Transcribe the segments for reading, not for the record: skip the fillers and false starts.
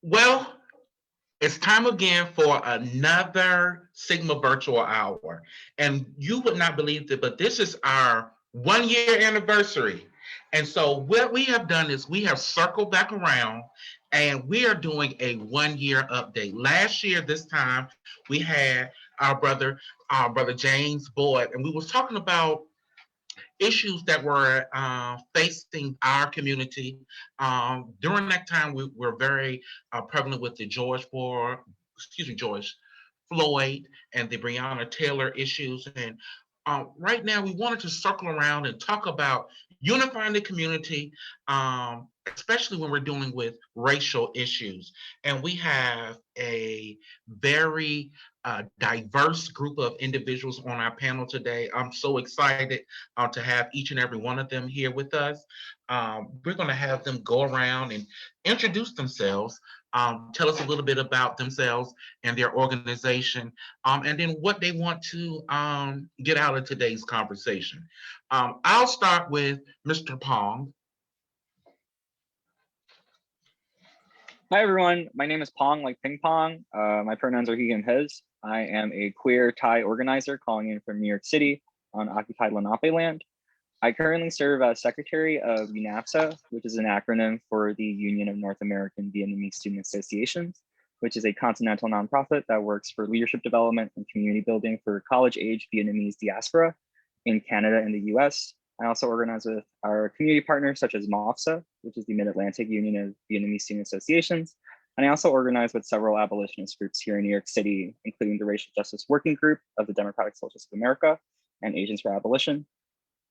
Well, it's time again for another Sigma Virtual Hour. And you would not believe it, but this is our 1 year anniversary. And so, what we have done is we have circled back around and we are doing a 1 year update. Last year, this time, we had our brother James Boyd, and we was talking about issues that were facing our community. During that time, we were very prevalent with the George Floyd and the Breonna Taylor issues. And right now, we wanted to circle around and talk about unifying the community, especially when we're dealing with racial issues. And we have a very diverse group of individuals on our panel today. I'm so excited to have each and every one of them here with us. We're going to have them go around and introduce themselves, tell us a little bit about themselves and their organization, and then what they want to get out of today's conversation. I'll start with Mr. Pong. Hi everyone, my name is Pong, like ping pong. My pronouns are he and his. I am a queer Thai organizer calling in from New York City on occupied Lenape land. I currently serve as secretary of UNAPSA, which is an acronym for the Union of North American Vietnamese Student Associations, which is a continental nonprofit that works for leadership development and community building for college-age Vietnamese diaspora in Canada and the US. I also organize with our community partners such as MOFSA, which is the Mid-Atlantic Union of Vietnamese Student Associations. And I also organize with several abolitionist groups here in New York City, including the Racial Justice Working Group of the Democratic Socialists of America and Asians for Abolition.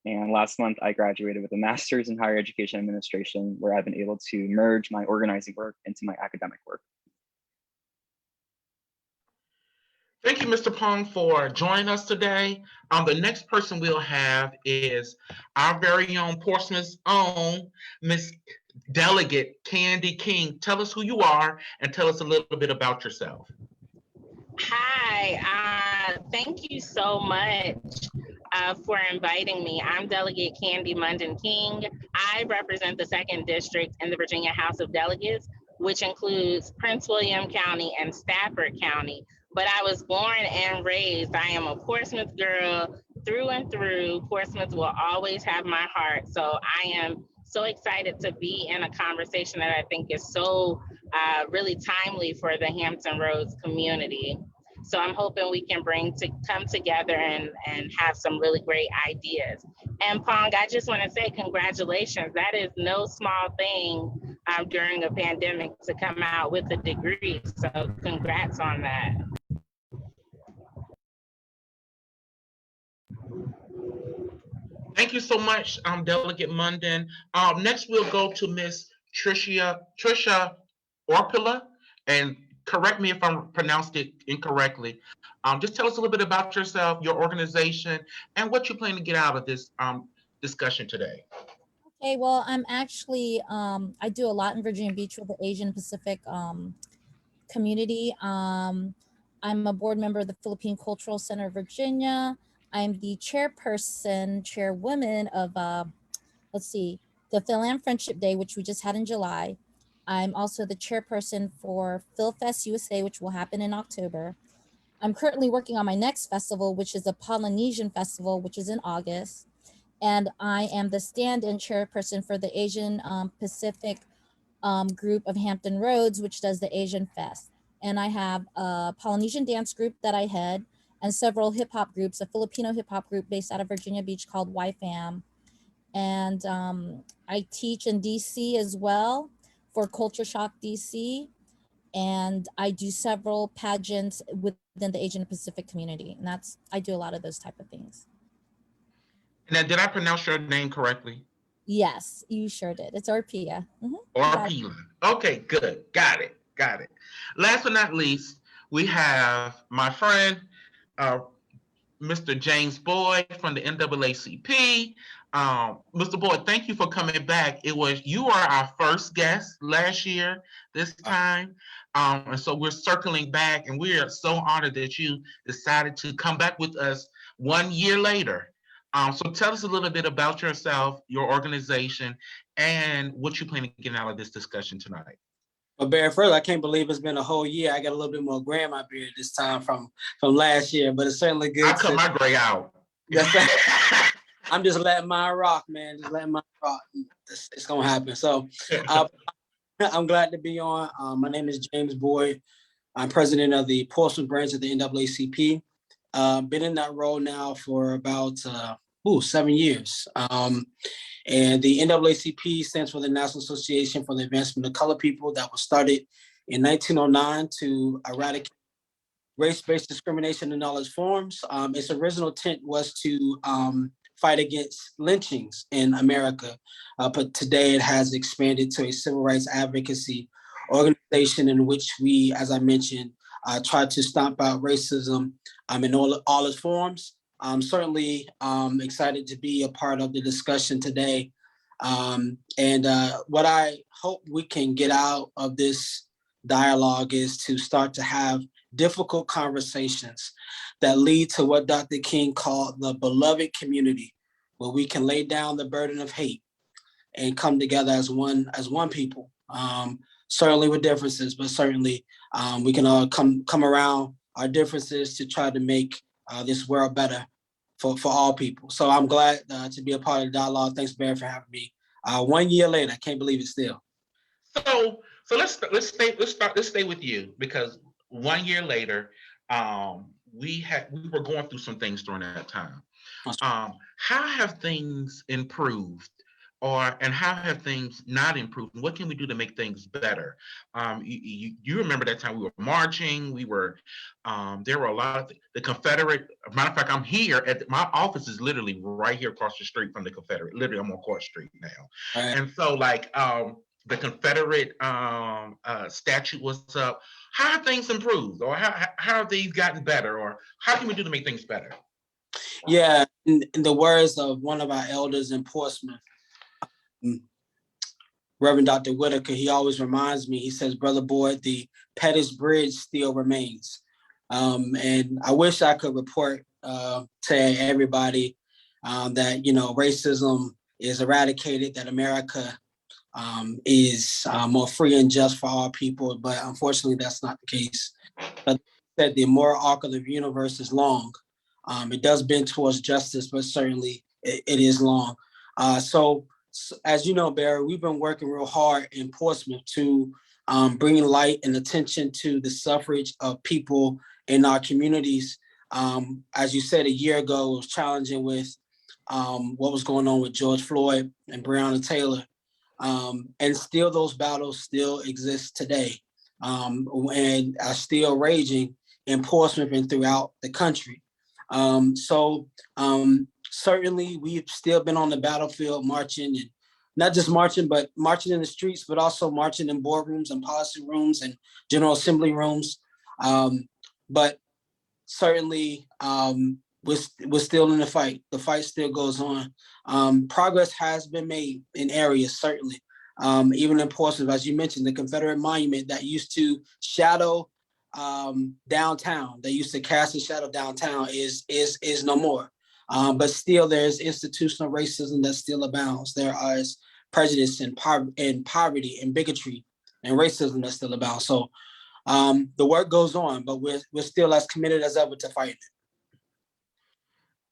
And last month, I graduated with a master's in higher education administration, where I've been able to merge my organizing work into my academic work. Thank you, Mr. Pong, for joining us today. The next person we'll have is our very own Portsmouth's own Miss Delegate Candy King. Tell us who you are and tell us a little bit about yourself. Hi, thank you so much for inviting me. I'm Delegate Candy Munden King. I represent the 2nd District in the Virginia House of Delegates, which includes Prince William County and Stafford County. But I was born and raised, I am a Portsmouth girl through and through. Portsmouth will always have my heart. So I am so excited to be in a conversation that I think is so really timely for the Hampton Roads community. So I'm hoping we can come together and have some really great ideas. And Pong, I just want to say congratulations. That is no small thing during a pandemic to come out with a degree. So congrats on that. Thank you so much, Delegate Munden. Next, we'll go to Miss Trisha Orpila, and correct me if I pronounced it incorrectly. Just tell us a little bit about yourself, your organization, and what you plan to get out of this discussion today. Okay, well, I'm actually, I do a lot in Virginia Beach with the Asian Pacific community. I'm a board member of the Philippine Cultural Center of Virginia. I'm the chairwoman of, the Philan Friendship Day, which we just had in July. I'm also the chairperson for PhilFest USA, which will happen in October. I'm currently working on my next festival, which is a Polynesian festival, which is in August. And I am the stand-in chairperson for the Asian Pacific group of Hampton Roads, which does the Asian Fest. And I have a Polynesian dance group that I head and several hip hop groups, a Filipino hip hop group based out of Virginia Beach called YFAM. And I teach in DC as well for Culture Shock DC. And I do several pageants within the Asian Pacific community. And I do a lot of those type of things. Now, did I pronounce your name correctly? Yes, you sure did. It's Orpia. Orpila. Okay, good. Got it. Last but not least, we have my friend, Mr. James Boyd from the NAACP. Mr. Boyd, thank you for coming back. You are our first guest last year, this time. And so we're circling back, and we are so honored that you decided to come back with us 1 year later. So tell us a little bit about yourself, your organization, and what you plan to get out of this discussion tonight. But Barry, first, I can't believe it's been a whole year. I got a little bit more gray in my beard this time from last year, but it's certainly good. I cut my gray out. I'm just letting mine rock, man. Just letting mine rock. It's gonna happen. So I'm glad to be on. My name is James Boyd. I'm president of the Porcelain branch of the NAACP. Been in that role now for about 7 years. And the NAACP stands for the National Association for the Advancement of Colored People, that was started in 1909 to eradicate race-based discrimination in all its forms. Its original intent was to fight against lynchings in America, but today it has expanded to a civil rights advocacy organization in which we, as I mentioned, try to stomp out racism in all its forms. I'm certainly excited to be a part of the discussion today. And what I hope we can get out of this dialogue is to start to have difficult conversations that lead to what Dr. King called the beloved community, where we can lay down the burden of hate and come together as one people. Certainly with differences, but certainly we can all come around our differences to try to make this world better for all people. So I'm glad to be a part of the dialogue. Thanks, Barry, for having me. 1 year later, I can't believe it still. So let's stay with you, because 1 year later, we were going through some things during that time. How have things improved, and how have things not improved? What can we do to make things better? You remember that time we were marching. There were a lot of the Confederate. Matter of fact, I'm here my office is literally right here across the street from the Confederate. Literally, I'm on Court Street now, Right. And so the Confederate statue was up. How have things improved, or how have these gotten better, or how can we do to make things better? Yeah, in the words of one of our elders in Portsmouth, Reverend Dr. Whitaker, he always reminds me, he says, "Brother Boyd, the Pettus Bridge still remains." And I wish I could report to everybody that, racism is eradicated, that America is more free and just for all people, but unfortunately that's not the case. But that the moral arc of the universe is long. It does bend towards justice, but certainly it is long. So as you know, Barry, we've been working real hard in Portsmouth to bring light and attention to the suffrage of people in our communities. As you said, a year ago, it was challenging with what was going on with George Floyd and Breonna Taylor. And still those battles still exist today, and are still raging in Portsmouth and throughout the country. Certainly we've still been on the battlefield marching, and not just marching, but marching in the streets, but also marching in boardrooms and policy rooms and General Assembly rooms. But certainly we're still in the fight. The fight still goes on. Progress has been made in areas, certainly. Even in Portsmouth, as you mentioned, the Confederate monument that used to shadow downtown, they used to cast a shadow downtown, is no more. But still there's institutional racism that still abounds. There is prejudice and poverty and bigotry and racism that still abounds. So the work goes on, but we're still as committed as ever to fighting it.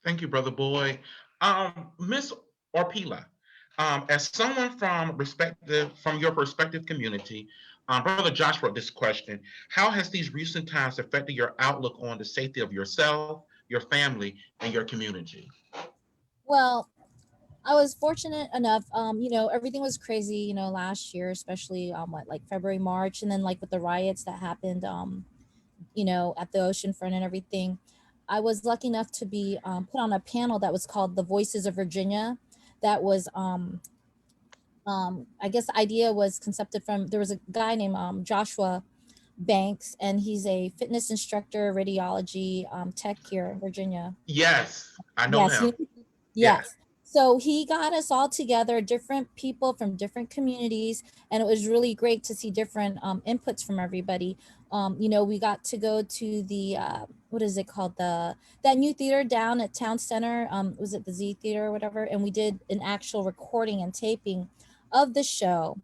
Thank you, Brother Boyd. Ms. Orpila, as someone from your perspective community, Brother Josh wrote this question: how has these recent times affected your outlook on the safety of yourself, your family, and your community? Well, I was fortunate enough, everything was crazy, last year, especially like February, March, and then like with the riots that happened, at the oceanfront and everything. I was lucky enough to be put on a panel that was called The Voices of Virginia. That was, I guess the idea was concepted from, there was a guy named Joshua Banks, and he's a fitness instructor, radiology tech here in Virginia. Yes, I know him. Yes. So he got us all together, different people from different communities, and it was really great to see different inputs from everybody. We got to go to the what is it called, that new theater down at Town Center. Was it the Z Theater or whatever? And we did an actual recording and taping of the show.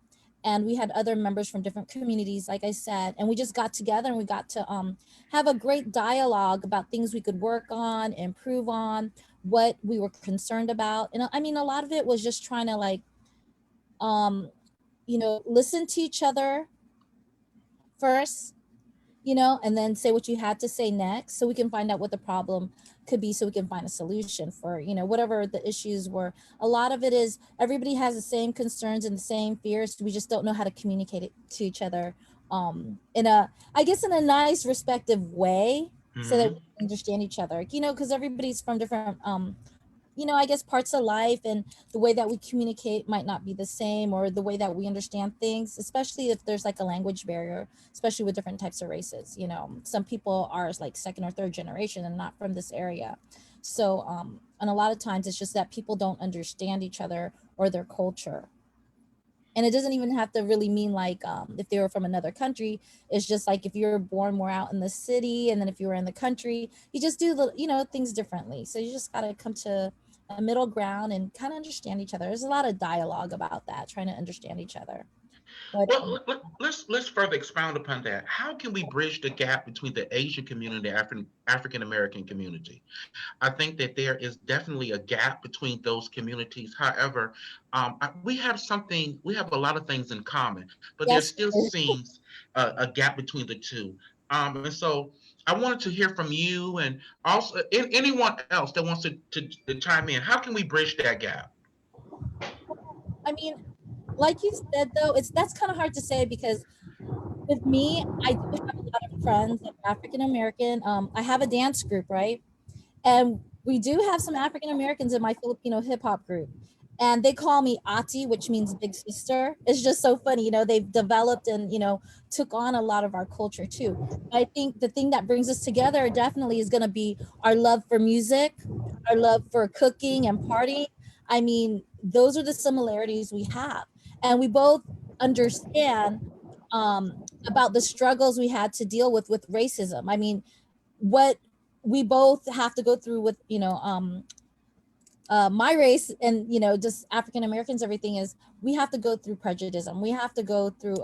and we had other members from different communities, like I said, and we just got together and we got to have a great dialogue about things we could work on, improve on, what we were concerned about. And I mean, a lot of it was just trying to like, listen to each other first, and then say what you had to say next, so we can find out what the problem could be, so we can find a solution for, whatever the issues were. A lot of it is everybody has the same concerns and the same fears. We just don't know how to communicate it to each other in a nice, respective way, so that we understand each other, because everybody's from different I guess parts of life, and the way that we communicate might not be the same, or the way that we understand things, especially if there's like a language barrier, especially with different types of races. Some people are like second or third generation and not from this area. So, and a lot of times it's just that people don't understand each other or their culture. And it doesn't even have to really mean like if they were from another country. It's just like if you're born more out in the city, and then if you were in the country, you just do the things differently. So you just got to come to a middle ground and kind of understand each other. There's a lot of dialogue about that, trying to understand each other. But Let's further expound upon that. How can we bridge the gap between the Asian community and African American community? I think that there is definitely a gap between those communities. However, we have a lot of things in common, but there yes, still seems a gap between the two. And so I wanted to hear from you, and also anyone else that wants to chime in. How can we bridge that gap? I mean, like you said, though, that's kind of hard to say, because with me, I do have a lot of friends that are African American. I have a dance group, right? And we do have some African Americans in my Filipino hip hop group. And they call me Ati, which means big sister. It's just so funny. They've developed and, took on a lot of our culture too. I think the thing that brings us together definitely is going to be our love for music, our love for cooking and partying. I mean, those are the similarities we have. And we both understand about the struggles we had to deal with racism. I mean, what we both have to go through with my race, and just African Americans, everything is, we have to go through prejudice, we have to go through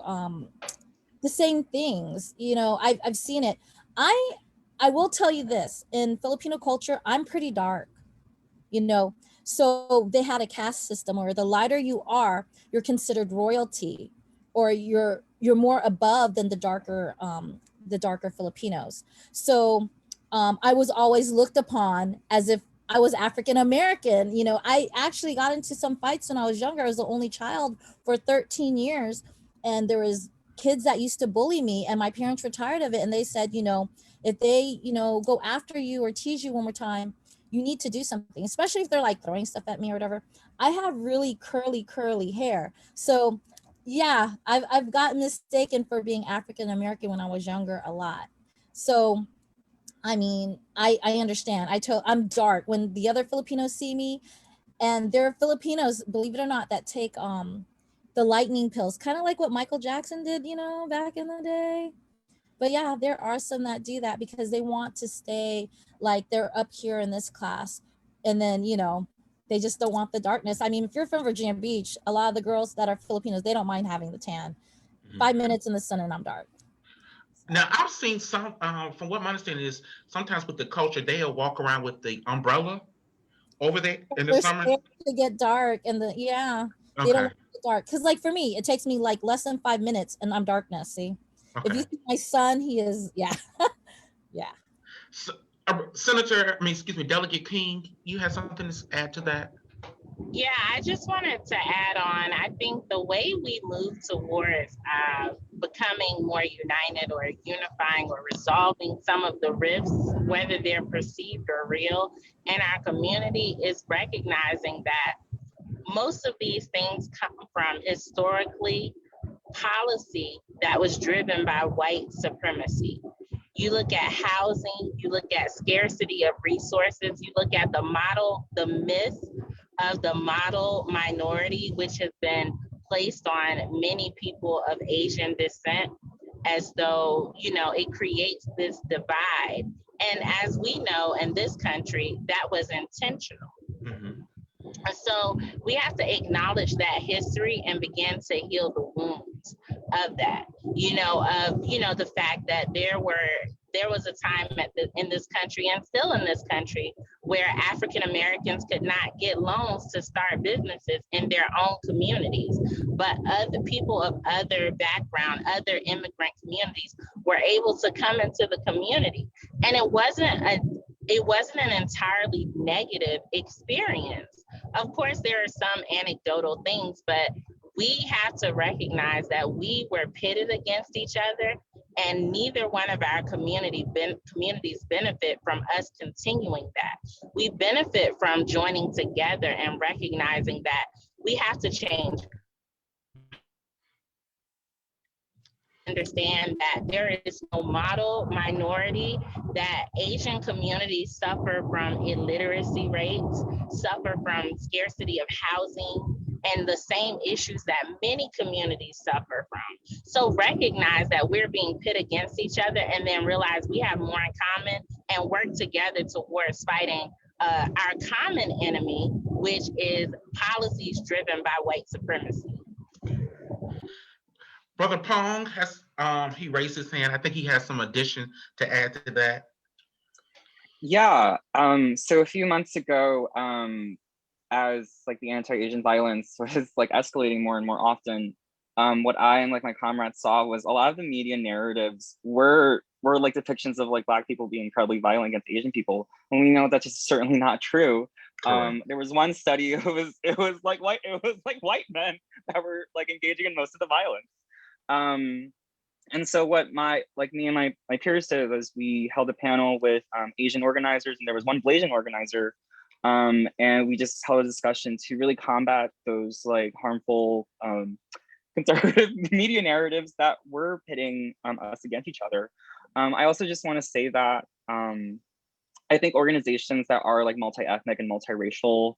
the same things. I've seen it. I will tell you this, in Filipino culture, I'm pretty dark, so they had a caste system where the lighter you are, you're considered royalty, or you're more above than the darker Filipinos. So I was always looked upon as if I was African American. I actually got into some fights when I was younger. I was the only child for 13 years, and there was kids that used to bully me, and my parents were tired of it, and they said, if they go after you or tease you one more time, you need to do something, especially if they're like throwing stuff at me or whatever. I have really curly hair, so yeah, I've gotten mistaken for being African American when I was younger a lot. So I mean, I understand. I'm dark. When the other Filipinos see me, and there are Filipinos, believe it or not, that take the lightning pills, kind of like what Michael Jackson did, back in the day. But yeah, there are some that do that because they want to stay like they're up here in this class, and then they just don't want the darkness. I mean, if you're from Virginia Beach, a lot of the girls that are Filipinos, they don't mind having the tan. 5 minutes in the sun and I'm dark. Now, I've seen some, from what my understanding is, sometimes with the culture, they'll walk around with the umbrella over there in the They're summer. scared to get dark, and they don't Okay. want to get dark. Because like for me, it takes me like less than 5 minutes and I'm darkness. See, if you Okay. see my son, he is, yeah. Yeah. So, Delegate King, you have something to add to that? Yeah, I just wanted to add on. I think the way we move towards becoming more united or unifying or resolving some of the rifts, whether they're perceived or real, in our community is recognizing that most of these things come from historically policy that was driven by white supremacy. You look at housing, you look at scarcity of resources, you look at the myth of the model minority, which has been placed on many people of Asian descent, as though, it creates this divide. And as we know in this country, that was intentional. Mm-hmm. So we have to acknowledge that history and begin to heal the wounds. of that, the fact that there was a time in this country, and still in this country, where African Americans could not get loans to start businesses in their own communities, but other people of other background, other immigrant communities were able to come into the community. And it wasn't an entirely negative experience. Of course, there are some anecdotal things, but we have to recognize that we were pitted against each other, and neither one of our communities benefit from us continuing that. We benefit from joining together and recognizing that we have to change. Understand that there is no model minority, that Asian communities suffer from illiteracy rates, suffer from scarcity of housing, and the same issues that many communities suffer from. So recognize that we're being pit against each other, and then realize we have more in common, and work together towards fighting our common enemy, which is policies driven by white supremacy. Brother Pong has he raised his hand. I think he has some addition to add to that. Yeah. So a few months ago, as like the anti-Asian violence was like escalating more and more often, what I and like my comrades saw was a lot of the media narratives were like depictions of like Black people being incredibly violent against Asian people, when we know that's just certainly not true. There was one study, it was like white men that were like engaging in most of the violence. And so what me and my peers did was we held a panel with Asian organizers, and there was one Blasian organizer, and we just held a discussion to really combat those like harmful conservative media narratives that were pitting us against each other. I also just want to say that I think organizations that are like multi-ethnic and multiracial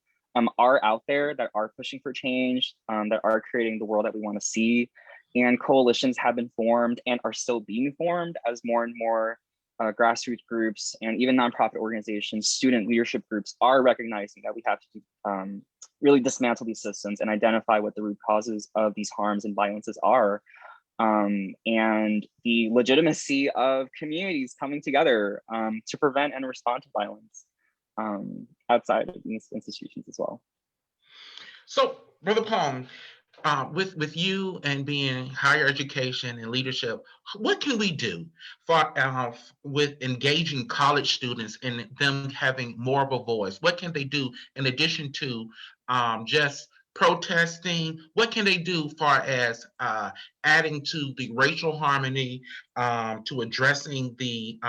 are out there, that are pushing for change, that are creating the world that we want to see. And coalitions have been formed and are still being formed as more and more grassroots groups and even nonprofit organizations, student leadership groups are recognizing that we have to really dismantle these systems and identify what the root causes of these harms and violences are. And the legitimacy of communities coming together to prevent and respond to violence outside of these institutions as well. So, Brother Pong, with you and being higher education and leadership, what can we do for with engaging college students and them having more of a voice? What can they do in addition to just protesting? What can they do far as adding to the racial harmony, to addressing the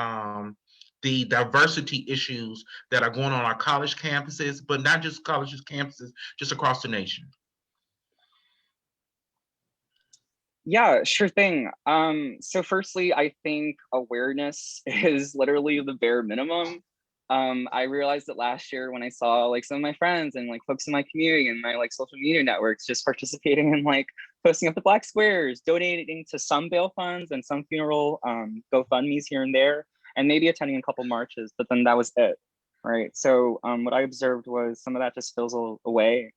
diversity issues that are going on our college campuses, but not just college campuses, just across the nation? Yeah, sure thing. So firstly, I think awareness is literally the bare minimum. I realized it last year when I saw like some of my friends and like folks in my community and my like social media networks just participating in like posting up the Black squares, donating to some bail funds and some funeral GoFundMes here and there, and maybe attending a couple marches, but then that was it, right? So what I observed was some of that just fizzled away.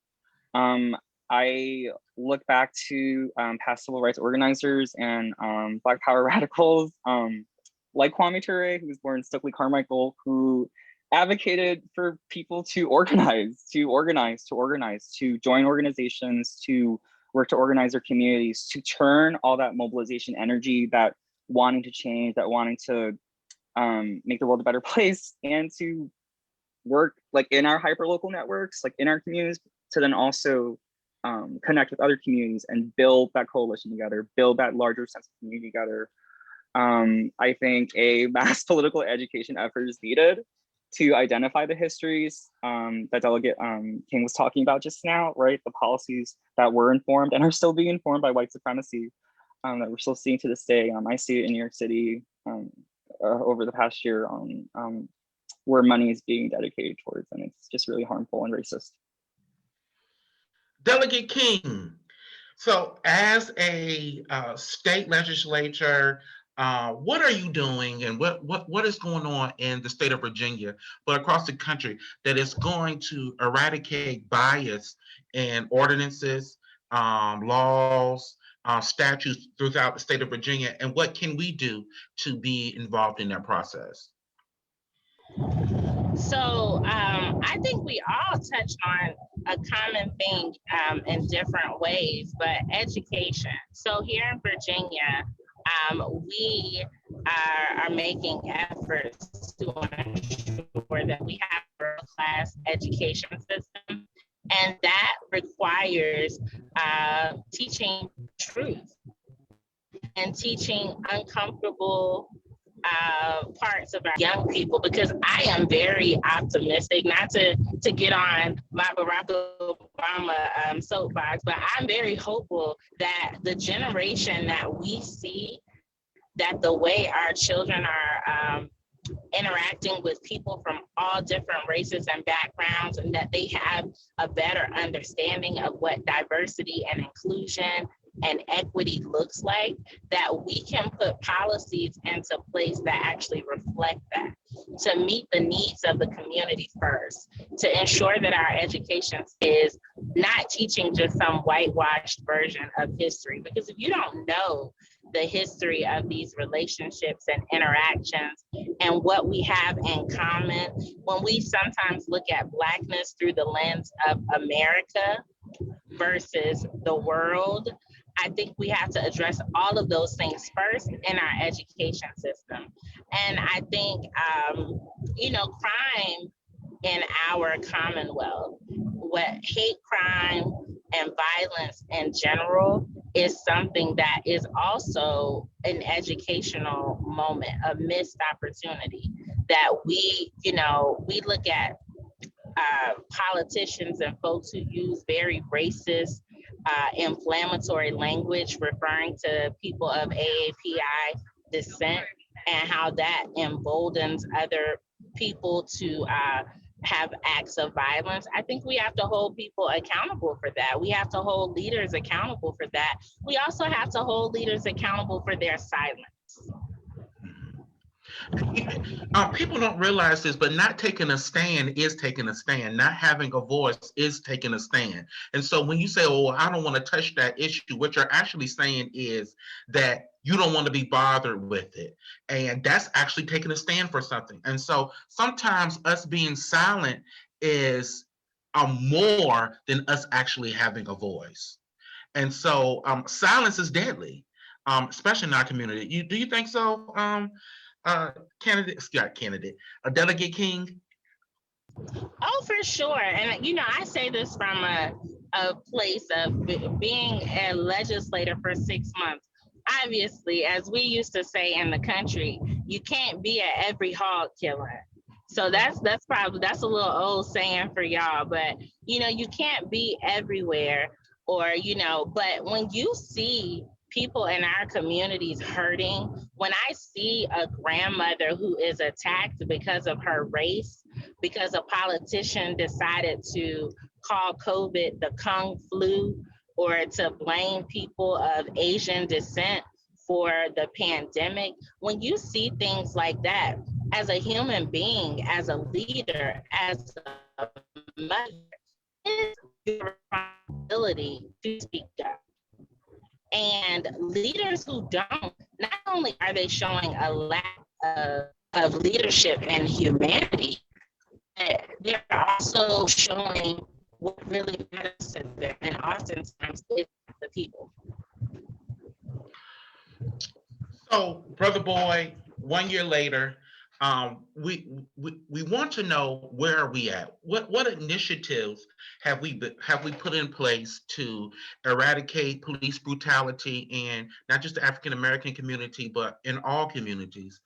I look back to past civil rights organizers and Black Power radicals like Kwame Ture, who was born in Stokely Carmichael, who advocated for people to organize, to join organizations, to work to organize their communities, to turn all that mobilization energy, that wanting to change, that wanting to make the world a better place, and to work like in our hyperlocal networks, like in our communities, to then also connect with other communities and build that coalition together, build that larger sense of community together. I think a mass political education effort is needed to identify the histories that Delegate King was talking about just now, right? The policies that were informed and are still being informed by white supremacy that we're still seeing to this day. I see it in New York City over the past year on where money is being dedicated towards, and it's just really harmful and racist. Delegate King, so as a state legislature, what are you doing, and what is going on in the state of Virginia, but across the country, that is going to eradicate bias in ordinances, laws, statutes throughout the state of Virginia, and what can we do to be involved in that process? So I think we all touch on a common thing in different ways, but education. So here in Virginia, we are making efforts to ensure that we have a world-class education system, and that requires teaching truth and teaching uncomfortable parts of our young people, because I am very optimistic, not to get on my Barack Obama soapbox, but I'm very hopeful that the generation that we see, that the way our children are interacting with people from all different races and backgrounds, and that they have a better understanding of what diversity and inclusion and equity looks like, that we can put policies into place that actually reflect that, to meet the needs of the community first, to ensure that our education is not teaching just some whitewashed version of history. Because if you don't know the history of these relationships and interactions and what we have in common, when we sometimes look at Blackness through the lens of America versus the world, I think we have to address all of those things first in our education system. And I think, crime in our Commonwealth, what hate crime and violence in general is something that is also an educational moment, a missed opportunity, that we look at politicians and folks who use very racist, inflammatory language referring to people of AAPI descent, and how that emboldens other people to have acts of violence. I think we have to hold people accountable for that. We have to hold leaders accountable for that. We also have to hold leaders accountable for their silence. People don't realize this, but not taking a stand is taking a stand. Not having a voice is taking a stand. And so when you say, oh, I don't want to touch that issue, what you're actually saying is that you don't want to be bothered with it. And that's actually taking a stand for something. And so sometimes us being silent is more than us actually having a voice. And so silence is deadly, especially in our community. Do you think so? Delegate King? Oh, for sure. And, I say this from a place of being a legislator for 6 months. Obviously, as we used to say in the country, you can't be at every hog killer. So that's a little old saying for y'all, but you can't be everywhere, or but when you see people in our communities hurting, when I see a grandmother who is attacked because of her race, because a politician decided to call COVID the Kung flu, or to blame people of Asian descent for the pandemic, when you see things like that, as a human being, as a leader, as a mother, it's your responsibility to speak up. And leaders who don't, not only are they showing a lack of leadership and humanity, but they're also showing what really matters to them, and oftentimes it's the people. So, Brother Boy, 1 year later, we want to know, where are we at? What initiatives have we put in place to eradicate police brutality in not just the African American community, but in all communities,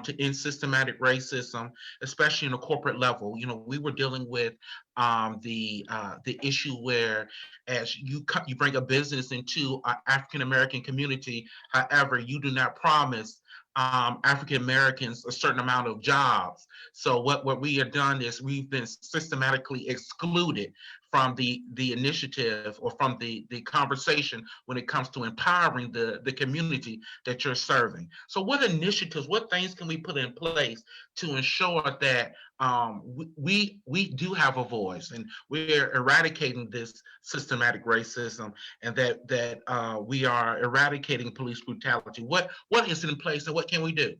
to end systematic racism, especially in a corporate level? We were dealing with the issue where, as you bring a business into an African American community, however, you do not promise African Americans a certain amount of jobs. So what we have done is we've been systematically excluded from the initiative or from the conversation when it comes to empowering the community that you're serving. So what initiatives, what things can we put in place to ensure that we do have a voice and we're eradicating this systematic racism, and that we are eradicating police brutality? What is in place and what can we do?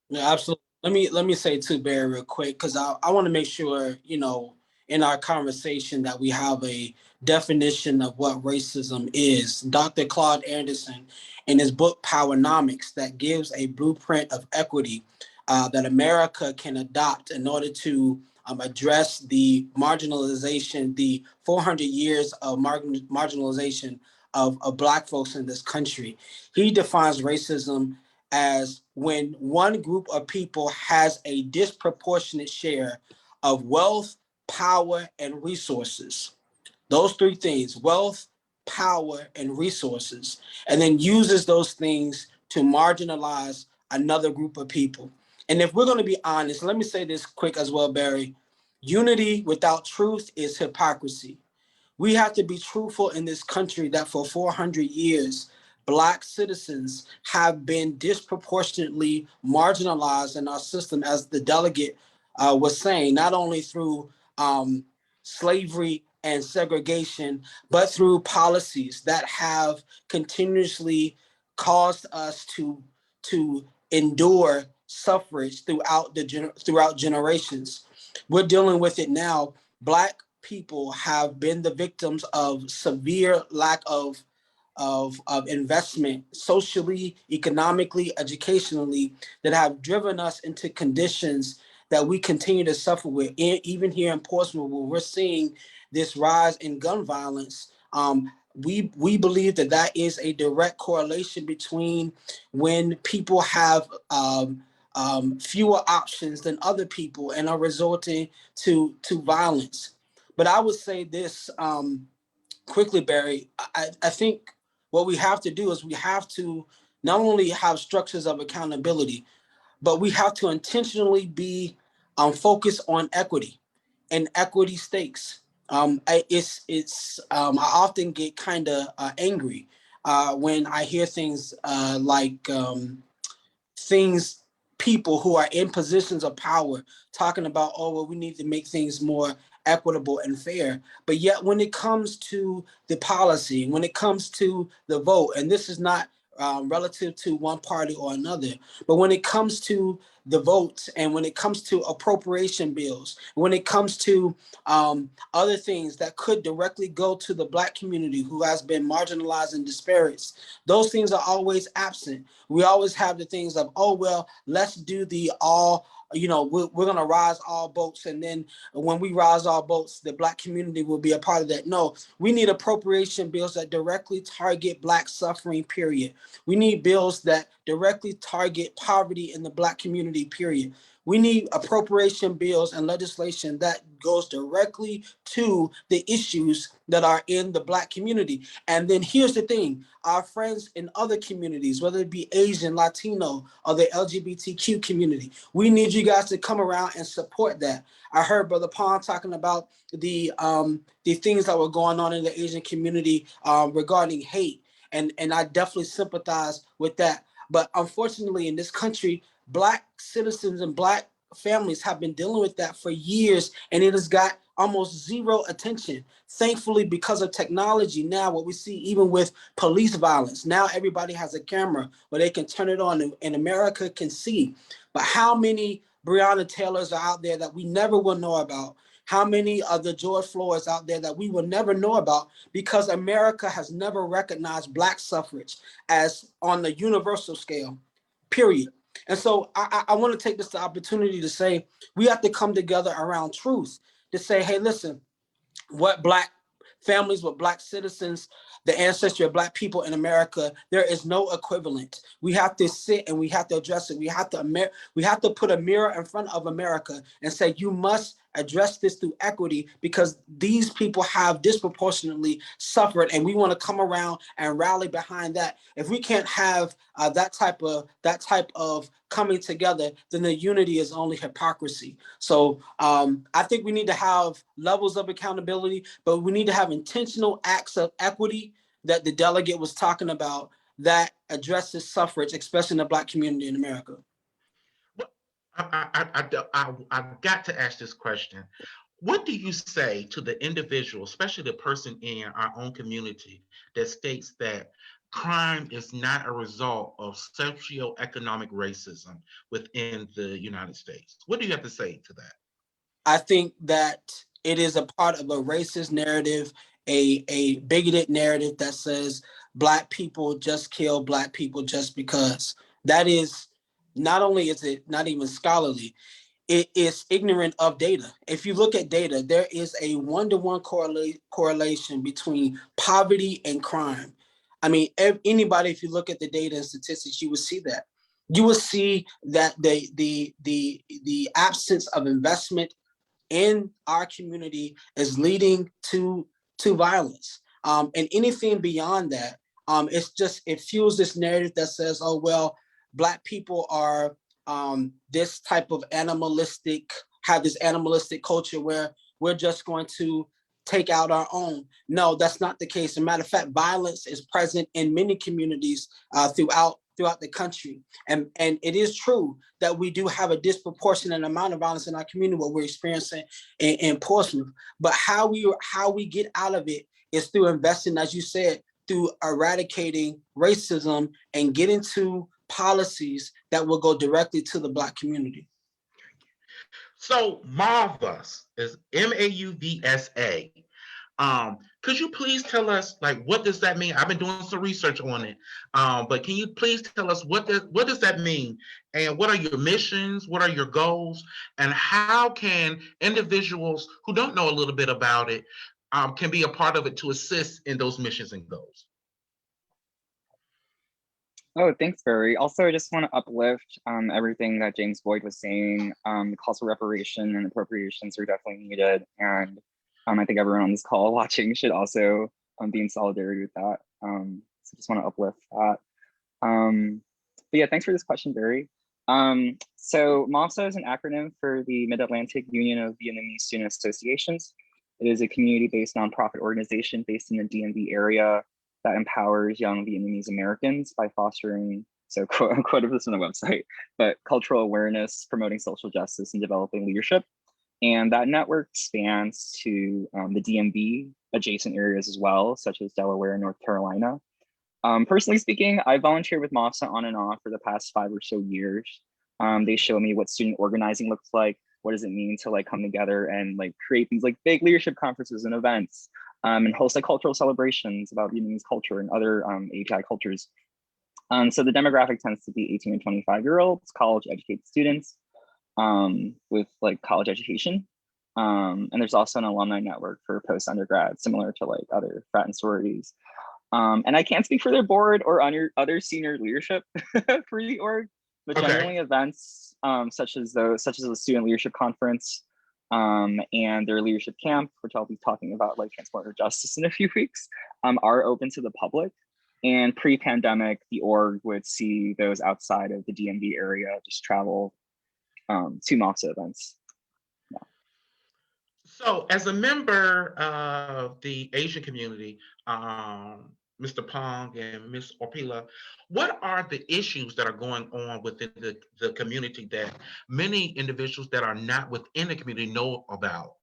Yeah, absolutely. Let me say too, Barry, real quick, because I want to make sure, you know, in our conversation that we have a definition of what racism is. Dr. Claude Anderson, in his book Powernomics, that gives a blueprint of equity that America can adopt in order to address the marginalization, the 400 years of marginalization of Black folks in this country. He defines racism as when one group of people has a disproportionate share of wealth, power, and resources. Those three things: wealth, power, and resources, and then uses those things to marginalize another group of people. And if we're going to be honest, let me say this quick as well, Barry. Unity without truth is hypocrisy. We have to be truthful in this country that for 400 years, Black citizens have been disproportionately marginalized in our system, as the delegate was saying, not only through slavery and segregation, but through policies that have continuously caused us to endure suffrage throughout generations. We're dealing with it now. Black people have been the victims of severe lack of investment socially, economically, educationally, that have driven us into conditions that we continue to suffer with. Even here in Portsmouth, where we're seeing this rise in gun violence, we believe that that is a direct correlation between when people have fewer options than other people and are resorting to violence. But I would say this quickly, Barry. I think what we have to do is we have to not only have structures of accountability, but we have to intentionally be focused on equity and equity stakes. I often get kind of angry when I hear things like things, people who are in positions of power talking about, oh, well, we need to make things more equitable and fair. But yet when it comes to the policy, when it comes to the vote, and this is not relative to one party or another, but when it comes to the votes, and when it comes to appropriation bills, when it comes to other things that could directly go to the Black community who has been marginalized and disparaged, those things are always absent. We always have the things of, oh, well, let's do the all, you know, we're going to rise all boats. And then when we rise all boats, the Black community will be a part of that. No, we need appropriation bills that directly target Black suffering, period. We need bills that directly target poverty in the Black community, period. We need appropriation bills and legislation that goes directly to the issues that are in the Black community. And then here's the thing, our friends in other communities, whether it be Asian, Latino, or the LGBTQ community, we need you guys to come around and support that. I heard Brother Pond talking about the things that were going on in the Asian community regarding hate. And I definitely sympathize with that. But unfortunately, in this country, Black citizens and Black families have been dealing with that for years, and it has got almost zero attention. Thankfully, because of technology, now what we see, even with police violence, now everybody has a camera where they can turn it on and America can see. But how many Breonna Taylors are out there that we never will know about? How many of the George Floyds out there that we will never know about, because America has never recognized Black suffrage as on the universal scale, period. And so I want to take this opportunity to say we have to come together around truth, to say, hey, listen, what Black families, what Black citizens, the ancestry of Black people in America, there is no equivalent. We have to sit and we have to address it. We have to put a mirror in front of America and say, you must address this through equity, because these people have disproportionately suffered, and we want to come around and rally behind that. If we can't have that type of coming together, then the unity is only hypocrisy. So I think we need to have levels of accountability, but we need to have intentional acts of equity that the delegate was talking about that addresses suffrage, especially in the Black community in America. I've got to ask this question. What do you say to the individual, especially the person in our own community, that states that crime is not a result of socioeconomic racism within the United States? What do you have to say to that? I think that it is a part of a racist narrative, a bigoted narrative that says Black people just kill Black people just because. That is, not only is it not even scholarly, it is ignorant of data. If you look at data, there is a 1-to-1 correlation between poverty and crime. I mean, anybody, if you look at the data and statistics, you will see that. You will see that the absence of investment in our community is leading to violence. And anything beyond that, it fuels this narrative that says, oh, well, Black people are this type of have this animalistic culture where we're just going to take out our own. No, that's not the case. As a matter of fact, violence is present in many communities throughout the country. And it is true that we do have a disproportionate amount of violence in our community, what we're experiencing in Portsmouth. But how we get out of it is through investing, as you said, through eradicating racism and getting to policies that will go directly to the Black community. So Mauvsa is Mauvsa. Could you please tell us, like, what does that mean? I've been doing some research on it, but can you please tell us what does that mean, and what are your missions, what are your goals, and how can individuals who don't know a little bit about it can be a part of it to assist in those missions and goals? Oh, thanks, Barry. Also, I just want to uplift everything that James Boyd was saying. The calls for reparation and appropriations are definitely needed. And I think everyone on this call watching should also be in solidarity with that. So just want to uplift that. But yeah, thanks for this question, Barry. So Mauvsa is an acronym for the Mid-Atlantic Union of Vietnamese Student Associations. It is a community-based nonprofit organization based in the DMV area that empowers young Vietnamese Americans by fostering, so quote unquote, this on the website, but cultural awareness, promoting social justice, and developing leadership. And that network spans to the DMV adjacent areas as well, such as Delaware and North Carolina. Personally speaking, I volunteered with Mauvsa on and off for the past 5 or so years. They show me what student organizing looks like. What does it mean to like come together and like create these like big leadership conferences and events, and host like cultural celebrations about Vietnamese culture and other API cultures. So the demographic tends to be 18 and 25-year-olds, college educated students with like college education. And there's also an alumni network for post-undergrad, similar to like other frat and sororities. And I can't speak for their board or other senior leadership for the org, but generally events such as the Student Leadership Conference and their leadership camp, which I'll be talking about like transformative justice in a few weeks, are open to the public. And pre-pandemic, the org would see those outside of the DMV area just travel to Mauvsa events. Yeah. So as a member of the Asian community, Mr. Pong and Ms. Orpila, what are the issues that are going on within the community that many individuals that are not within the community know about?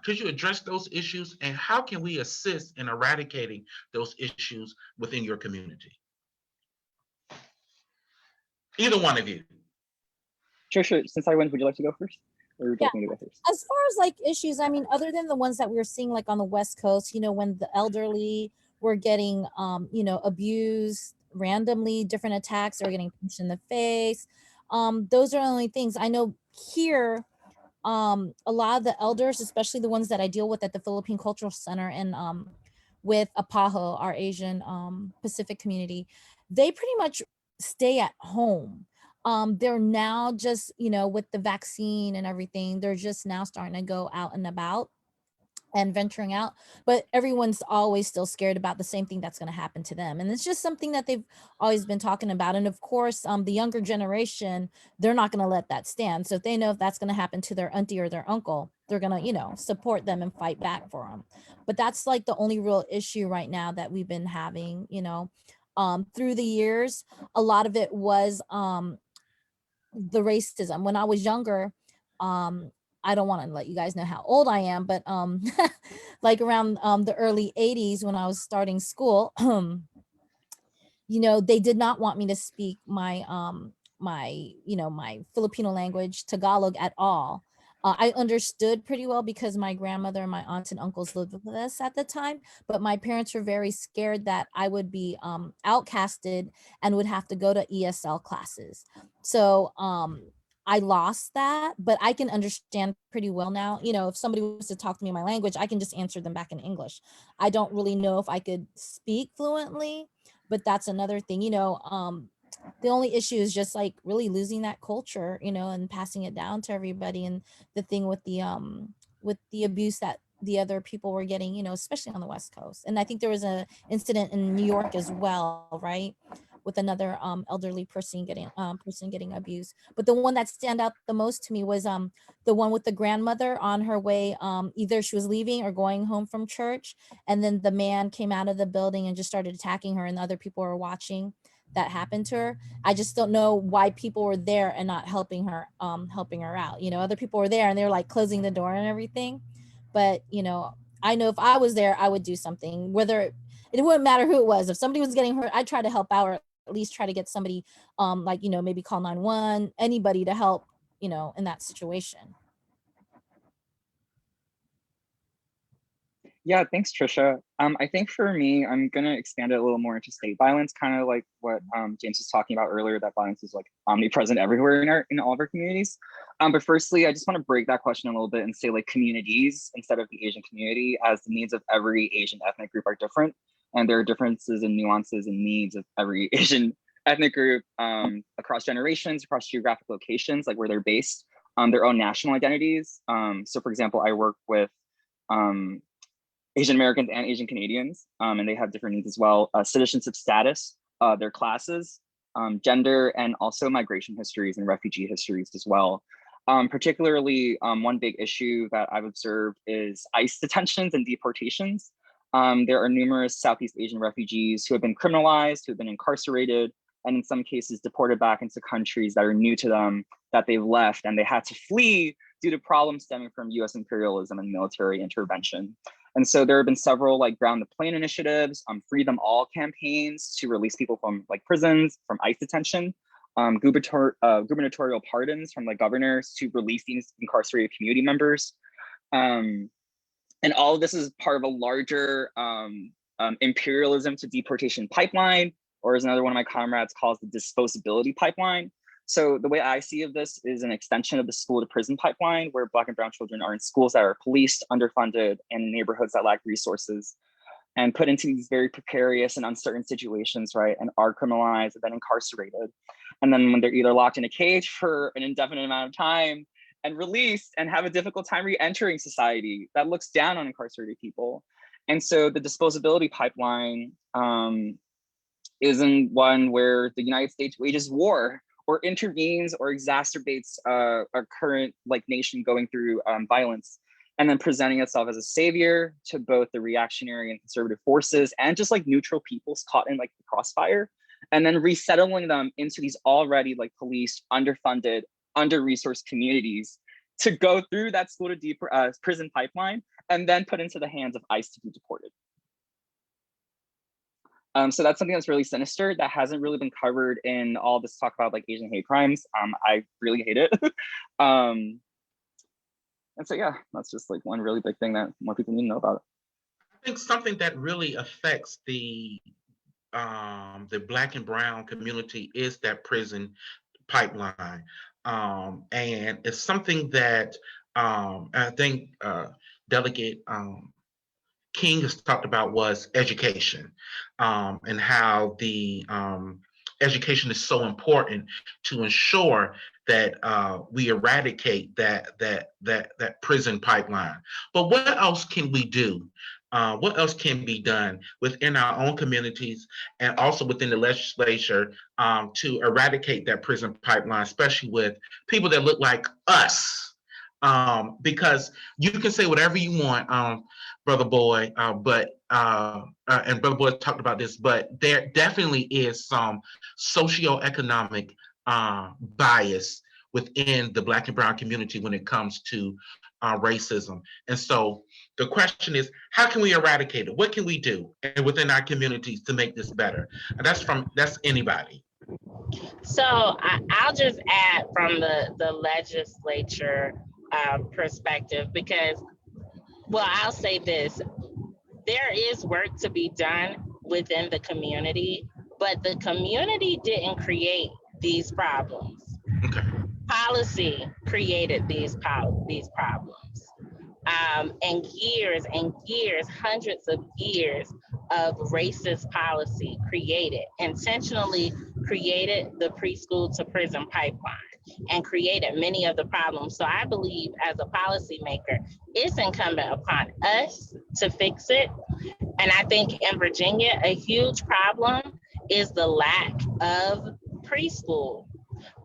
Could you address those issues, and how can we assist in eradicating those issues within your community? Either one of you. Sure. Since I went, would you like to go first? Or would you like me to go first? As far as like issues, I mean, other than the ones that we were seeing like on the West Coast, you know, when the elderly were getting, you know, abused randomly, different attacks, or getting punched in the face. Those are the only things I know here. A lot of the elders, especially the ones that I deal with at the Philippine Cultural Center and with Apaho, our Asian Pacific community, they pretty much stay at home. They're now just, you know, with the vaccine and everything, they're just now starting to go out and about and venturing out, but everyone's always still scared about the same thing that's going to happen to them, and it's just something that they've always been talking about. And of course, the younger generation, they're not going to let that stand. So if they know if that's going to happen to their auntie or their uncle, they're going to, you know, support them and fight back for them. But that's like the only real issue right now that we've been having, you know. Through the years, a lot of it was the racism. When I was younger, um I don't want to let you guys know how old I am, but like around the early 80s when I was starting school, you know, they did not want me to speak my you know, my Filipino language, Tagalog, at all. I understood pretty well because my grandmother and my aunts and uncles lived with us at the time, but my parents were very scared that I would be outcasted and would have to go to ESL classes. So I lost that, but I can understand pretty well now. You know, if somebody was to talk to me in my language, I can just answer them back in English. I don't really know if I could speak fluently, but that's another thing. You know, the only issue is just like really losing that culture, you know, and passing it down to everybody. And the thing with the abuse that the other people were getting, you know, especially on the West Coast. And I think there was a incident in New York as well, right, with another elderly person getting abused. But the one that stand out the most to me was the one with the grandmother on her way, either she was leaving or going home from church, and then the man came out of the building and just started attacking her, and the other people were watching that happened to her. I just don't know why people were there and not helping her out. You know, other people were there and they were like closing the door and everything. But, you know, I know if I was there, I would do something, whether it wouldn't matter who it was. If somebody was getting hurt, I'd try to help out, or at least try to get somebody, like, you know, maybe call 911, anybody to help, you know, in that situation. Yeah, thanks, Trisha. I think for me, I'm gonna expand it a little more into state violence, kind of like what James was talking about earlier, that violence is like omnipresent everywhere in all of our communities. But firstly, I just want to break that question a little bit and say like communities instead of the Asian community, as the needs of every Asian ethnic group are different. And there are differences and nuances and needs of every Asian ethnic group across generations, across geographic locations, like where they're based, their own national identities. So for example, I work with Asian Americans and Asian Canadians, and they have different needs as well. Citizenship status, their classes, gender, and also migration histories and refugee histories as well. Particularly, one big issue that I've observed is ICE detentions and deportations. There are numerous Southeast Asian refugees who have been criminalized, who have been incarcerated, and in some cases deported back into countries that are new to them, that they've left, and they had to flee due to problems stemming from US imperialism and military intervention. And so there have been several like ground the plane initiatives, free them all campaigns to release people from like prisons, from ICE detention, gubernatorial pardons from like governors to release these incarcerated community members. And all of this is part of a larger imperialism to deportation pipeline, or as another one of my comrades calls the disposability pipeline. So the way I see of this is an extension of the school to prison pipeline, where Black and brown children are in schools that are policed, underfunded, and in neighborhoods that lack resources, and put into these very precarious and uncertain situations, right? And are criminalized and then incarcerated. And then when they're either locked in a cage for an indefinite amount of time and released and have a difficult time re-entering society that looks down on incarcerated people. And so the disposability pipeline isn't one where the United States wages war or intervenes or exacerbates our current like nation going through violence, and then presenting itself as a savior to both the reactionary and conservative forces and just like neutral peoples caught in like the crossfire, and then resettling them into these already like policed, underfunded, under-resourced communities to go through that school to prison pipeline and then put into the hands of ICE to be deported. So that's something that's really sinister that hasn't really been covered in all this talk about like Asian hate crimes. I really hate it. And so, yeah, that's just like one really big thing that more people need to know about. I think something that really affects the Black and brown community is that prison pipeline. And it's something that I think Delegate King has talked about was education, and how the education is so important to ensure that we eradicate that prison pipeline. But what else can we do? What else can be done within our own communities and also within the legislature to eradicate that prison pipeline, especially with people that look like us? Because you can say whatever you want, Brother Boy, and Brother Boy talked about this, but there definitely is some socioeconomic bias within the Black and Brown community when it comes to racism. And so the question is, how can we eradicate it? What can we do within our communities to make this better? And that's anybody. So I'll just add from the legislature perspective, because, well, I'll say this, there is work to be done within the community, but the community didn't create these problems. Okay. Policy created these problems. And years, hundreds of years of racist policy intentionally created the preschool to prison pipeline and created many of the problems. So I believe as a policymaker, it's incumbent upon us to fix it. And I think in Virginia, a huge problem is the lack of preschool,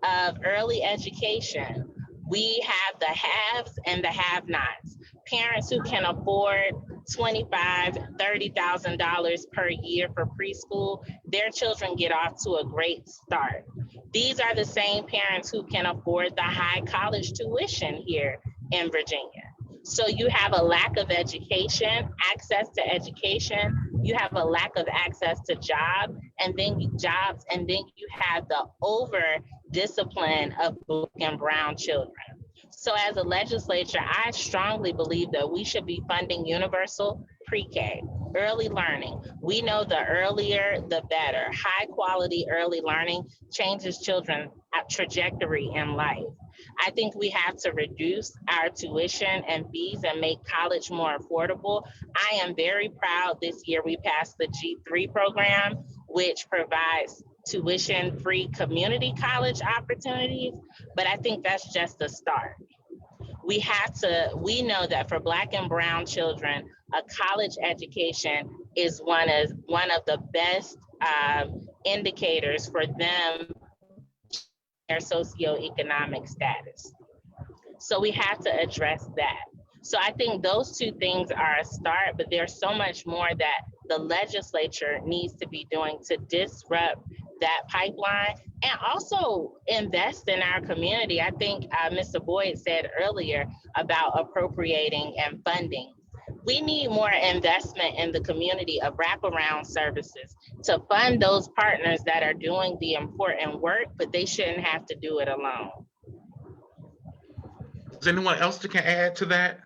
of early education. We have the haves and the have-nots. Parents who can afford $25,000, $30,000 per year for preschool, their children get off to a great start. These are the same parents who can afford the high college tuition here in Virginia. So you have a lack of education, access to education, you have a lack of access to jobs, and then you have the over discipline of Black and Brown children. So as a legislature, I strongly believe that we should be funding universal pre-K, early learning. We know the earlier, the better. High quality early learning changes children's trajectory in life. I think we have to reduce our tuition and fees and make college more affordable. I am very proud this year we passed the G3 program, which provides tuition-free community college opportunities, but I think that's just a start. We know that for Black and Brown children, a college education is one of the best indicators for them, their socioeconomic status. So we have to address that. So I think those two things are a start, but there's so much more that the legislature needs to be doing to disrupt that pipeline and also invest in our community. I think Mr. Boyd said earlier about appropriating and funding. We need more investment in the community of wraparound services to fund those partners that are doing the important work, but they shouldn't have to do it alone. Is anyone else that can add to that?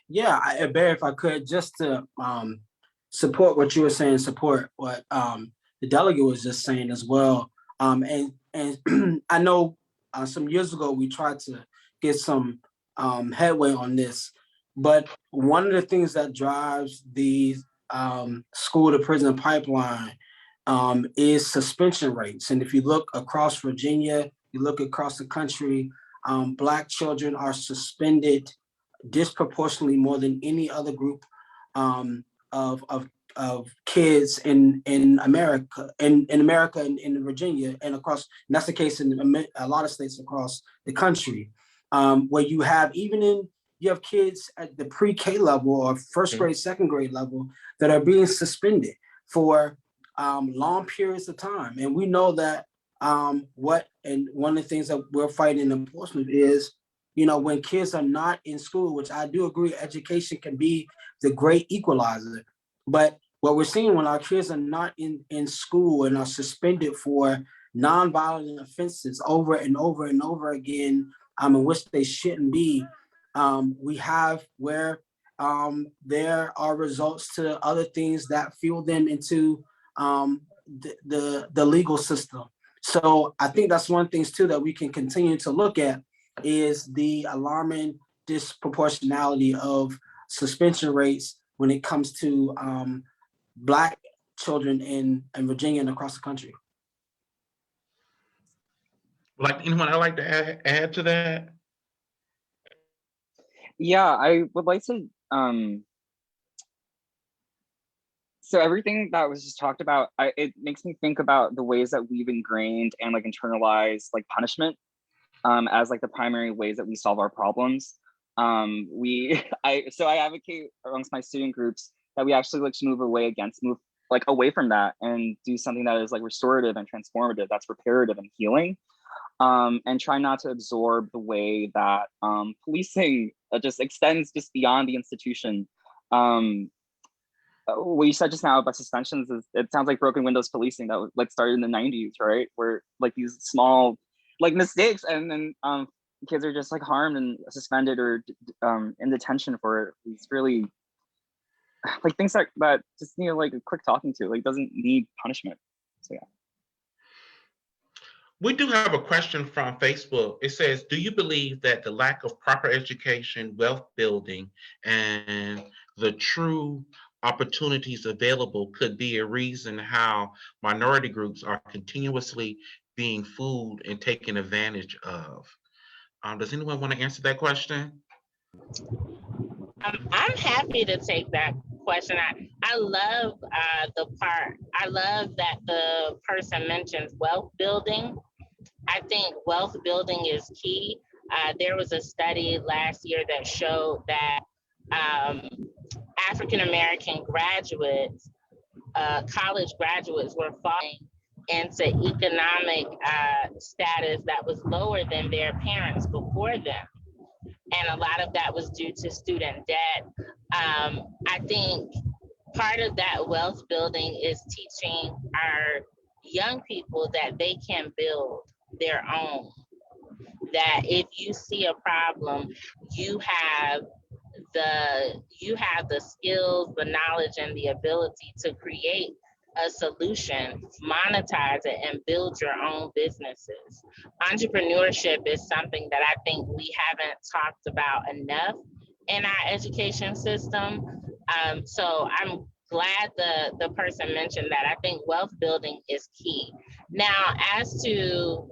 Yeah, Barry, if I could, just to support what you were saying, support what the delegate was just saying as well. And I know some years ago we tried to get some headway on this, but one of the things that drives the school to prison pipeline is suspension rates. And if you look across Virginia, you look across the country, Black children are suspended disproportionately more than any other group of kids in America, in America and in Virginia and across. And that's the case in a lot of states across the country, where you have kids at the pre-K level or first grade, second grade level that are being suspended for long periods of time. And we know that one of the things that we're fighting enforcement is, when kids are not in school, which I do agree, education can be the great equalizer. But what we're seeing when our kids are not in school and are suspended for nonviolent offenses over and over and over again, in which they shouldn't be, we have where there are results to other things that fuel them into the legal system. So I think that's one of the things too that we can continue to look at is the alarming disproportionality of suspension rates when it comes to Black children in Virginia and across the country. Like anyone I'd like to add to that? Yeah, I would like to, so everything that was just talked about, it makes me think about the ways that we've ingrained and like internalized like punishment as like the primary ways that we solve our problems. I advocate amongst my student groups that we actually like to move away from that and do something that is like restorative and transformative, that's reparative and healing. And try not to absorb the way that policing just extends just beyond the institution. What you said just now about suspensions it sounds like broken windows policing that was like started in the 90s, right? Where like these small like mistakes and then kids are just like harmed and suspended or in detention for these really like things that just need like a quick talking to, like doesn't need punishment. So yeah. We do have a question from Facebook. It says, do you believe that the lack of proper education, wealth building, and the true opportunities available could be a reason how minority groups are continuously being fooled and taken advantage of? Does anyone want to answer that question? I'm happy to take that question. I love I love that the person mentions wealth building. I think wealth building is key. There was a study last year that showed that African American graduates, college graduates, were falling into economic status that was lower than their parents before them. And a lot of that was due to student debt. I think part of that wealth building is teaching our young people that they can build their own. That if you see a problem, you have the skills, the knowledge, and the ability to create a solution, monetize it, and build your own businesses. Entrepreneurship is something that I think we haven't talked about enough in our education system. So I'm glad the person mentioned that. I think wealth building is key. Now, as to,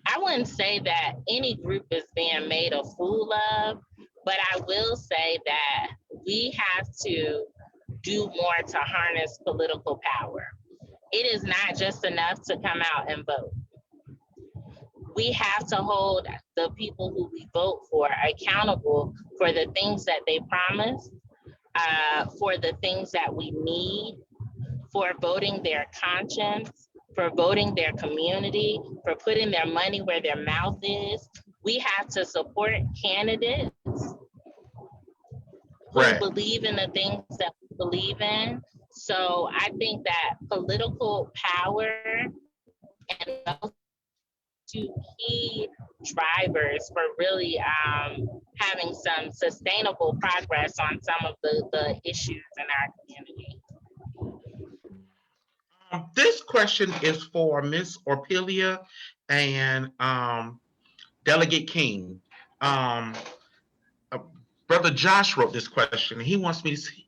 I wouldn't say that any group is being made a fool of, but I will say that we have to do more to harness political power. It is not just enough to come out and vote. We have to hold the people who we vote for accountable for the things that they promise, for the things that we need, for voting their conscience, for voting their community, for putting their money where their mouth is. We have to support candidates who believe in the things that we believe in. So I think that political power and two key drivers for really having some sustainable progress on some of the issues in our community. This question is for Ms. Orpelia and Delegate King. Brother Josh wrote this question.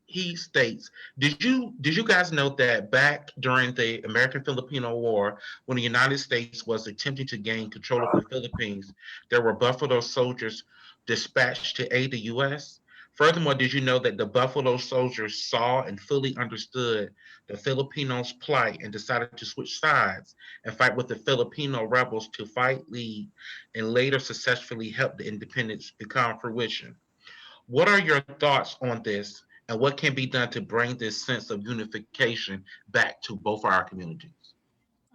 He states, did you guys know that back during the American-Filipino War, when the United States was attempting to gain control of the Philippines, there were Buffalo soldiers dispatched to aid the U.S.? Furthermore, did you know that the Buffalo soldiers saw and fully understood the Filipinos' plight and decided to switch sides and fight with the Filipino rebels to fight, lead, and later successfully help the independence become fruition? What are your thoughts on this, and what can be done to bring this sense of unification back to both our communities?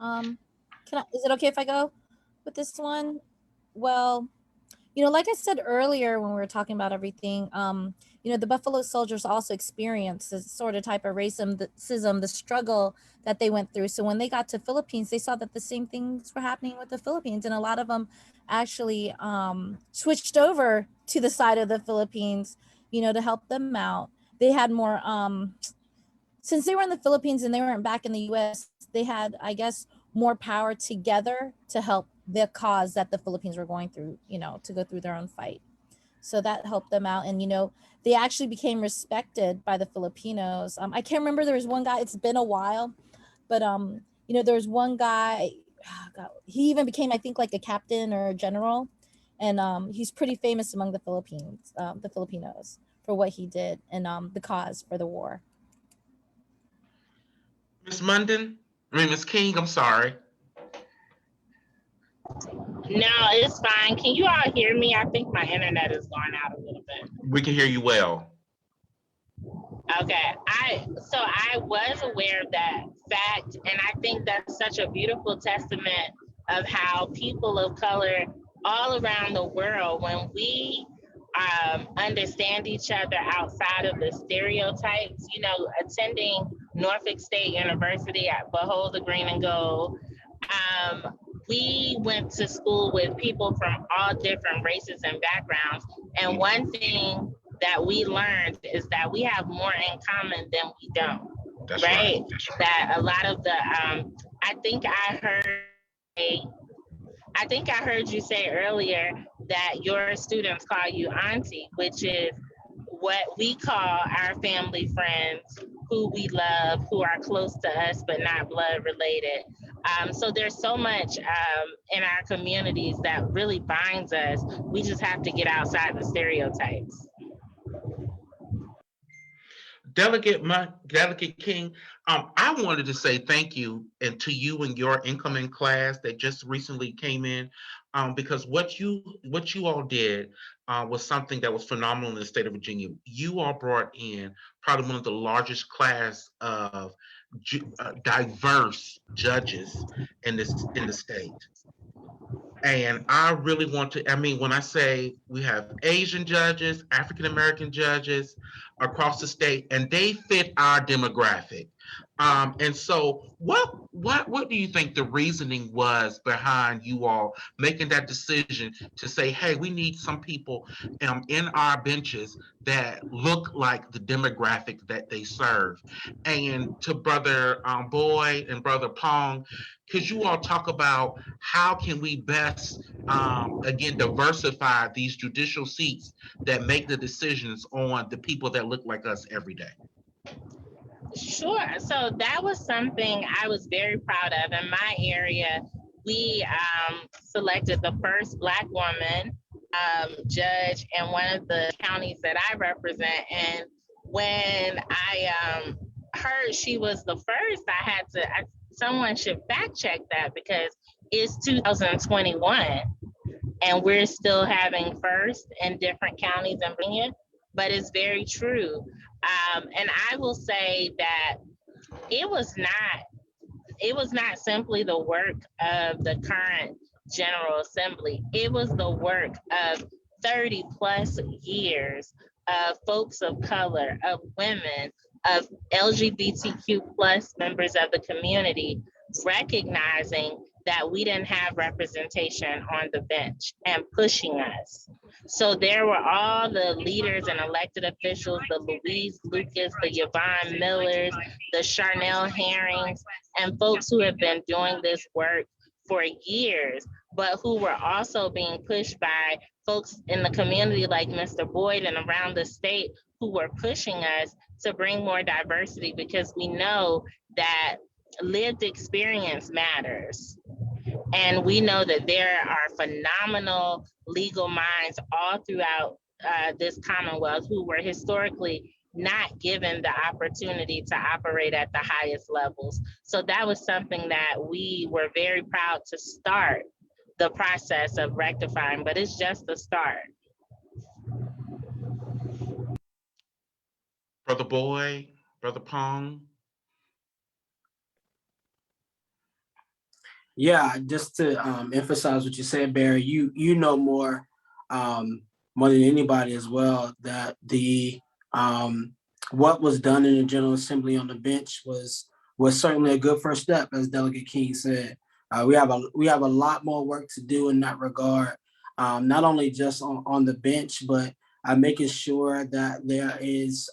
Is it okay if I go with this one? Well, like I said earlier when we were talking about everything, the Buffalo Soldiers also experienced this sort of type of racism, the struggle that they went through. So when they got to Philippines, they saw that the same things were happening with the Philippines, and a lot of them actually switched over to the side of the Philippines, to help them out. They had more, since they were in the Philippines and they weren't back in the U.S., they had, I guess, more power together to help the cause that the Philippines were going through, to go through their own fight. So that helped them out. And, they actually became respected by the Filipinos. I can't remember, there was one guy, it's been a while, but, there was one guy, God, he even became, I think, like a captain or a general. And he's pretty famous among the Filipinos for what he did and the cause for the war. Miss King, I'm sorry. No, it's fine. Can you all hear me? I think my internet is going out a little bit. We can hear you well. Okay, I was aware of that fact, and I think that's such a beautiful testament of how people of color all around the world, when we understand each other outside of the stereotypes, attending Norfolk State University at Behold the Green and Gold, we went to school with people from all different races and backgrounds. And one thing that we learned is that we have more in common than we don't. That's right? That's right. That a lot of the, I think I heard you say earlier that your students call you auntie, which is what we call our family friends who we love, who are close to us but not blood related. So there's so much in our communities that really binds us. We just have to get outside the stereotypes. Delegate King, I wanted to say thank you to you and your incoming class that just recently came in, because what you all did was something that was phenomenal in the state of Virginia. You all brought in probably one of the largest class of diverse judges in the state. And I really want to, when I say we have Asian judges, African American judges across the state, and they fit our demographic. And so what do you think the reasoning was behind you all making that decision to say, hey, we need some people in our benches that look like the demographic that they serve? And to Brother Boyd and Brother Pong, could you all talk about how can we best, again, diversify these judicial seats that make the decisions on the people that look like us every day? Sure. So that was something I was very proud of. In my area, we selected the first Black woman judge in one of the counties that I represent. And when I heard she was the first, someone should fact check that, because it's 2021 and we're still having first in different counties in Virginia, but it's very true. And I will say that it was not simply the work of the current General Assembly. It was the work of 30 plus years of folks of color, of women, of LGBTQ plus members of the community, recognizing that we didn't have representation on the bench and pushing us. So there were all the leaders and elected officials, the Louise Lucas, the Yvonne Millers, the Charnel Herrings, and folks who have been doing this work for years, but who were also being pushed by folks in the community like Mr. Boyd and around the state, who were pushing us to bring more diversity, because we know that lived experience matters. And we know that there are phenomenal legal minds all throughout this Commonwealth who were historically not given the opportunity to operate at the highest levels. So that was something that we were very proud to start the process of rectifying, but it's just the start. Brother Boyd, Brother Pong. Yeah, just to emphasize what you said, Barry, you know more than anybody as well, that the what was done in the General Assembly on the bench was certainly a good first step, as Delegate King said. We have a lot more work to do in that regard, not only just on the bench, but making sure that there is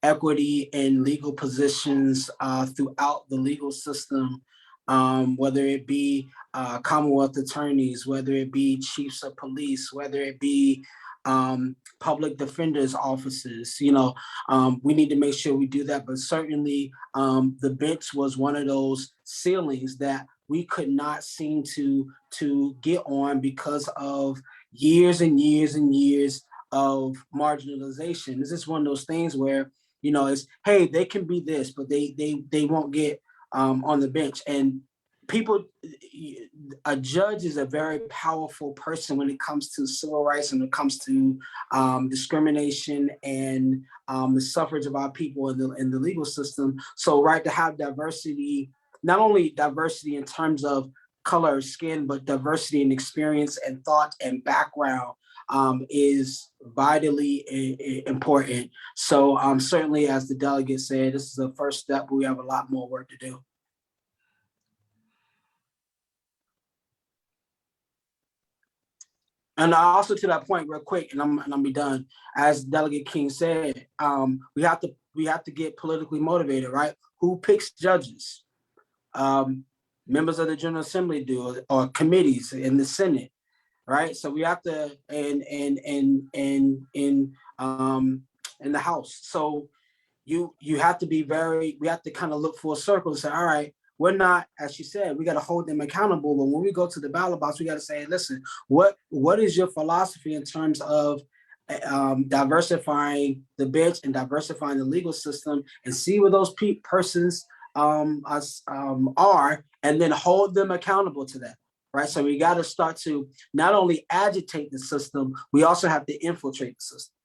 equity in legal positions throughout the legal system. Whether it be Commonwealth attorneys, whether it be chiefs of police, whether it be public defenders offices. We need to make sure we do that. But certainly the bench was one of those ceilings that we could not seem to get on because of years and years and years of marginalization. This is one of those things where, it's, hey, they can be this, but they won't get on the bench. And a judge is a very powerful person when it comes to civil rights and when it comes to discrimination and the suffrage of our people in the legal system. So, right, to have diversity, not only diversity in terms of color of skin, but diversity in experience and thought and background is vitally important. So certainly, as the delegate said, this is the first step, but we have a lot more work to do. And also, to that point, real quick, and I'm be done. As Delegate King said, we have to get politically motivated, right? Who picks judges? Members of the General Assembly do, or committees in the Senate, right? So we have to, in the House. So you have to be we have to kind of look for a circle and say, all right, we're not, as she said, we got to hold them accountable. But when we go to the ballot box, we got to say, listen, what is your philosophy in terms of diversifying the bench and diversifying the legal system, and see where those persons are, and then hold them accountable to that, right? So we got to start to not only agitate the system, we also have to infiltrate the system.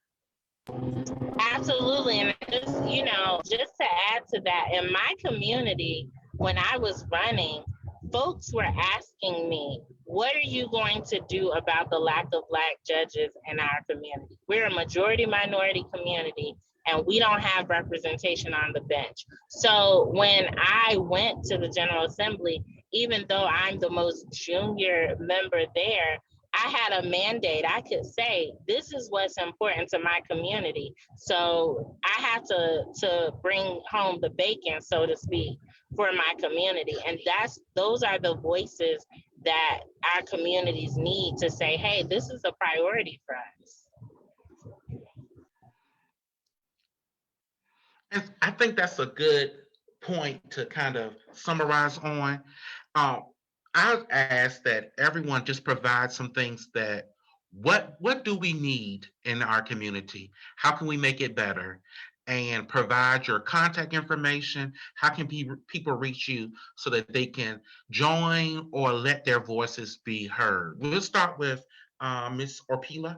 Absolutely. And just to add to that, in my community, when I was running, folks were asking me, what are you going to do about the lack of Black judges in our community? We're a majority minority community, and we don't have representation on the bench. So when I went to the General Assembly, even though I'm the most junior member there, I had a mandate. I could say, this is what's important to my community. So I had to bring home the bacon, so to speak, for my community. And those are the voices that our communities need to say, hey, this is a priority for us. And I think that's a good point to kind of summarize on. I've asked that everyone just provide some things that what do we need in our community? How can we make it better? And provide your contact information. How can people reach you so that they can join or let their voices be heard? We'll start with Ms. Orpila.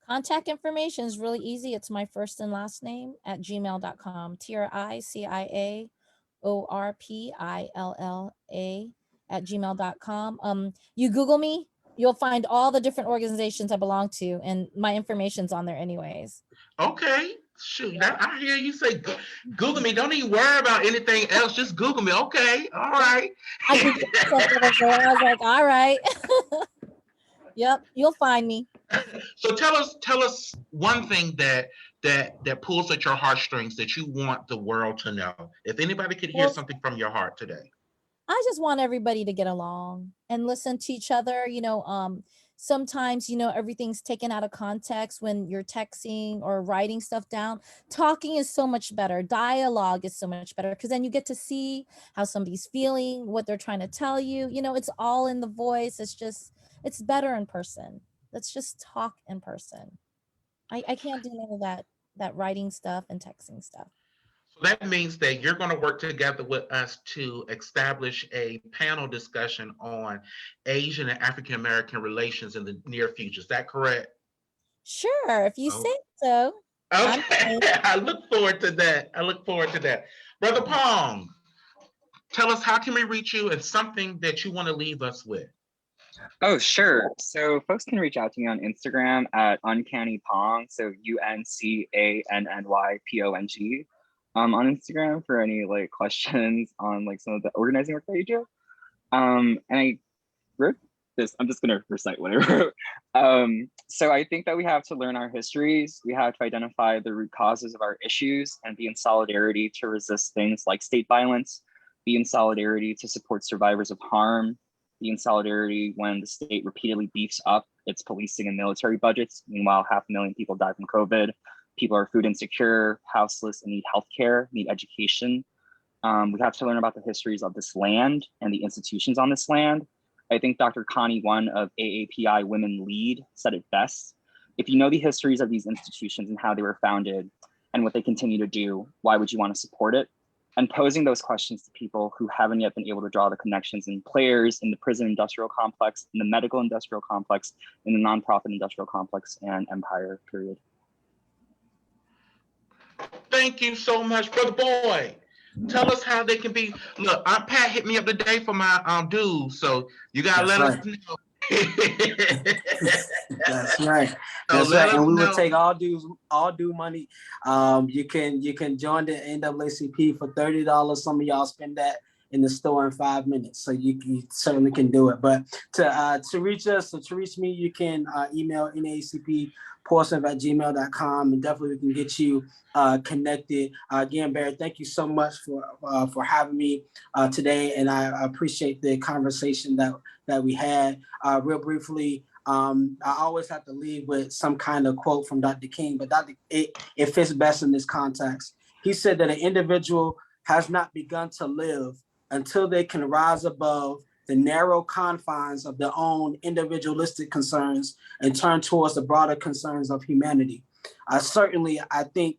Contact information is really easy. It's my first and last name at gmail.com. TRICIAORPILLA at gmail.com. You Google me, you'll find all the different organizations I belong to, and my information's on there anyways. Okay, shoot, I hear you say Google me. Don't even worry about anything else. Just Google me. Okay, all right. I was like, all right. Yep, you'll find me. So tell us one thing that pulls at your heartstrings that you want the world to know. If anybody could hear something from your heart today. I just want everybody to get along and listen to each other. Sometimes, everything's taken out of context when you're texting or writing stuff down. Talking is so much better. Dialogue is so much better, because then you get to see how somebody's feeling, what they're trying to tell you. It's all in the voice. It's better in person. Let's just talk in person. I can't do none of that writing stuff and texting stuff. So that means that you're going to work together with us to establish a panel discussion on Asian and African American relations in the near future. Is that correct? Sure, if you say so. Okay, I look forward to that. Brother Pong, tell us, how can we reach you, and something that you want to leave us with? Oh, sure. So folks can reach out to me on Instagram at uncannypong. So UNCANNYPONG. On Instagram for any questions on some of the organizing work that you do. And I wrote this, I'm just gonna recite what I wrote. So I think that we have to learn our histories. We have to identify the root causes of our issues and be in solidarity to resist things like state violence, be in solidarity to support survivors of harm, be in solidarity when the state repeatedly beefs up its policing and military budgets. Meanwhile, 500,000 people died from COVID. People are food insecure, houseless, and need healthcare, need education. We have to learn about the histories of this land and the institutions on this land. I think Dr. Connie One of AAPI Women Lead said it best. If you know the histories of these institutions and how they were founded and what they continue to do, why would you want to support it? And posing those questions to people who haven't yet been able to draw the connections in players in the prison industrial complex, in the medical industrial complex, in the nonprofit industrial complex, and empire, period. Thank you so much, Brother Boy. Tell us how they can be. Look, Aunt Pat hit me up today for my dues, so you gotta That's let right. us know. That's right. So That's right. And we will know. take all due money. You can join the NAACP for $30. Some of y'all spend that in the store in 5 minutes. So you certainly can do it. But to reach us, so to reach me, you can email naacp@porcelain@gmail.com, and definitely we can get you connected. Again, Barry, thank you so much for having me today, and I appreciate the conversation that we had. Real briefly, I always have to leave with some kind of quote from Dr. King, but it fits best in this context. He said that an individual has not begun to live until they can rise above the narrow confines of their own individualistic concerns and turn towards the broader concerns of humanity. I think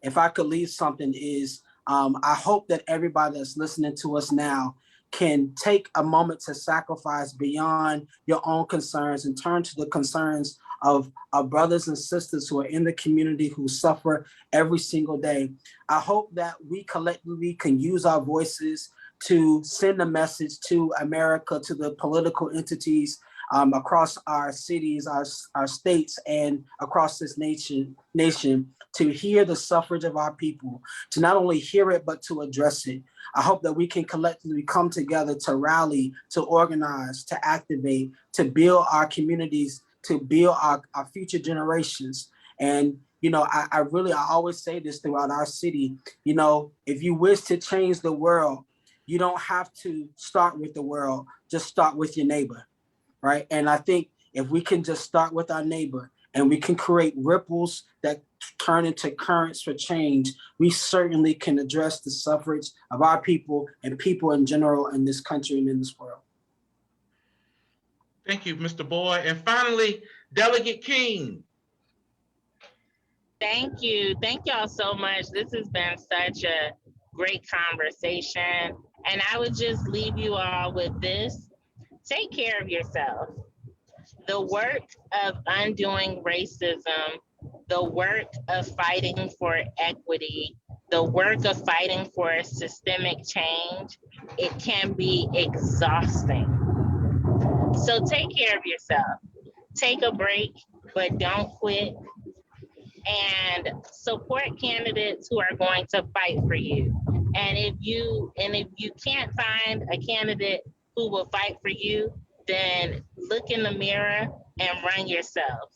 if I could leave something is, I hope that everybody that's listening to us now can take a moment to sacrifice beyond your own concerns and turn to the concerns of our brothers and sisters who are in the community who suffer every single day. I hope that we collectively can use our voices to send a message to America, to the political entities across our cities, our states, and across this nation, to hear the suffrage of our people, to not only hear it, but to address it. I hope that we can collectively come together to rally, to organize, to activate, to build our communities, to build our future generations. And, I always say this throughout our city, if you wish to change the world, you don't have to start with the world, just start with your neighbor, right? And I think if we can just start with our neighbor and we can create ripples that turn into currents for change, we certainly can address the suffrage of our people and people in general in this country and in this world. Thank you, Mr. Boyd. And finally, Delegate King. Thank you. Thank y'all so much. This has been such a great conversation. And I would just leave you all with this. Take care of yourself. The work of undoing racism, the work of fighting for equity, the work of fighting for systemic change, it can be exhausting. So take care of yourself. Take a break, but don't quit. And support candidates who are going to fight for you. And if you can't find a candidate who will fight for you, then look in the mirror and run yourself.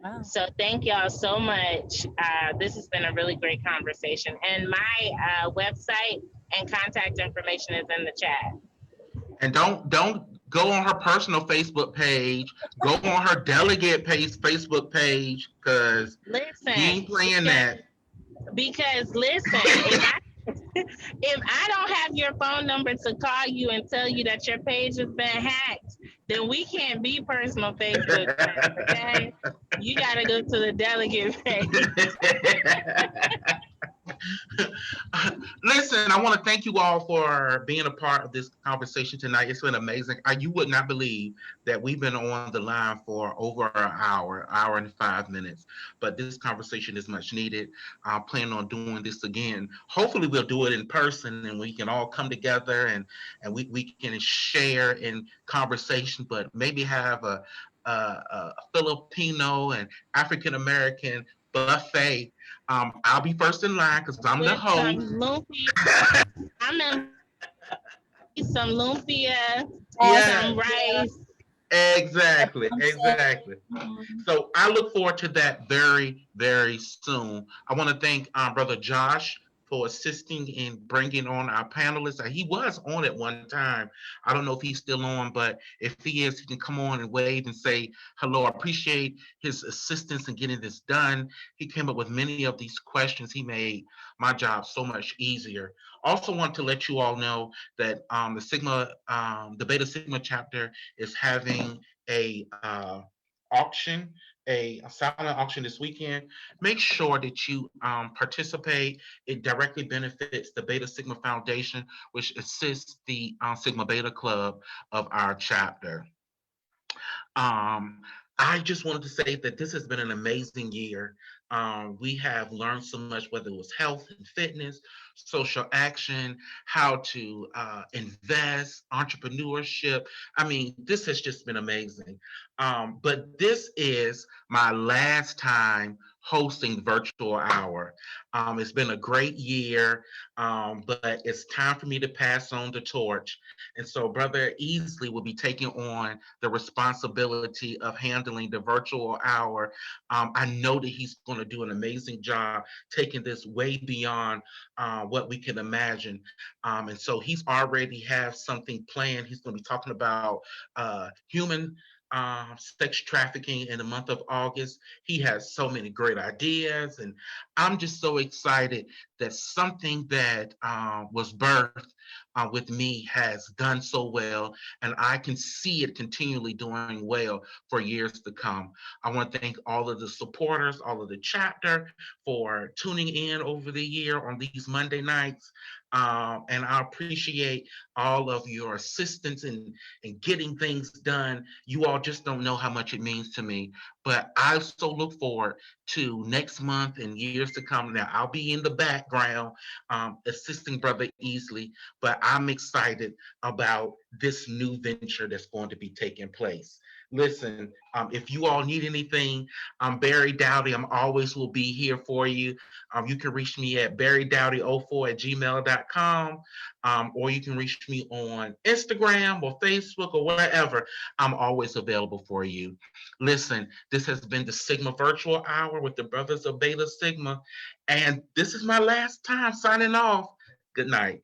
Wow. So thank y'all so much. This has been a really great conversation. And my website and contact information is in the chat. And don't go on her personal Facebook page. Go on her Delegate Facebook page, because you ain't playing that. Because listen, if I don't have your phone number to call you and tell you that your page has been hacked, then we can't be personal Facebook friends, okay? You gotta go to the Delegate page. Listen, I want to thank you all for being a part of this conversation tonight. It's been amazing. You would not believe that we've been on the line for over an hour and 5 minutes, but this conversation is much needed. I plan on doing this again. Hopefully we'll do it in person and we can all come together and we can share in conversation, but maybe have a Filipino and African-American buffet. I'll be first in line because I'm the host. Some lumpia, some rice. Exactly. So I look forward to that very, very soon. I want to thank Brother Josh for assisting in bringing on our panelists. He was on at one time. I don't know if he's still on, but if he is, he can come on and wave and say hello. I appreciate his assistance in getting this done. He came up with many of these questions. He made my job so much easier. Also want to let you all know that the Beta Sigma chapter is having a auction, a silent auction this weekend. Make sure that you participate. It directly benefits the Beta Sigma Foundation, which assists the Sigma Beta Club of our chapter. I just wanted to say that this has been an amazing year. We have learned so much, whether it was health and fitness, social action, how to invest, entrepreneurship. I mean, this has just been amazing. But this is my last time hosting Virtual Hour. It's been a great year, but it's time for me to pass on the torch. And so Brother Easley will be taking on the responsibility of handling the Virtual Hour. I know that he's going to do an amazing job taking this way beyond what we can imagine. And so he's already have something planned. He's going to be talking about human sex trafficking in the month of August. He has so many great ideas, and I'm just so excited that something that was birthed with me has done so well, and I can see it continually doing well for years to come. I want to thank all of the supporters, all of the chapter for tuning in over the year on these Monday nights. And I appreciate all of your assistance in getting things done. You all just don't know how much it means to me. But I so look forward to next month and years to come. Now, I'll be in the background assisting Brother Easley, but I'm excited about this new venture that's going to be taking place. Listen, if you all need anything, I'm Barry Dowdy. I'm always will be here for you. You can reach me at barrydowdy04@gmail.com, or you can reach me on Instagram or Facebook or wherever. I'm always available for you. Listen, this has been the Sigma Virtual Hour with the Brothers of Beta Sigma, and this is my last time signing off. Good night.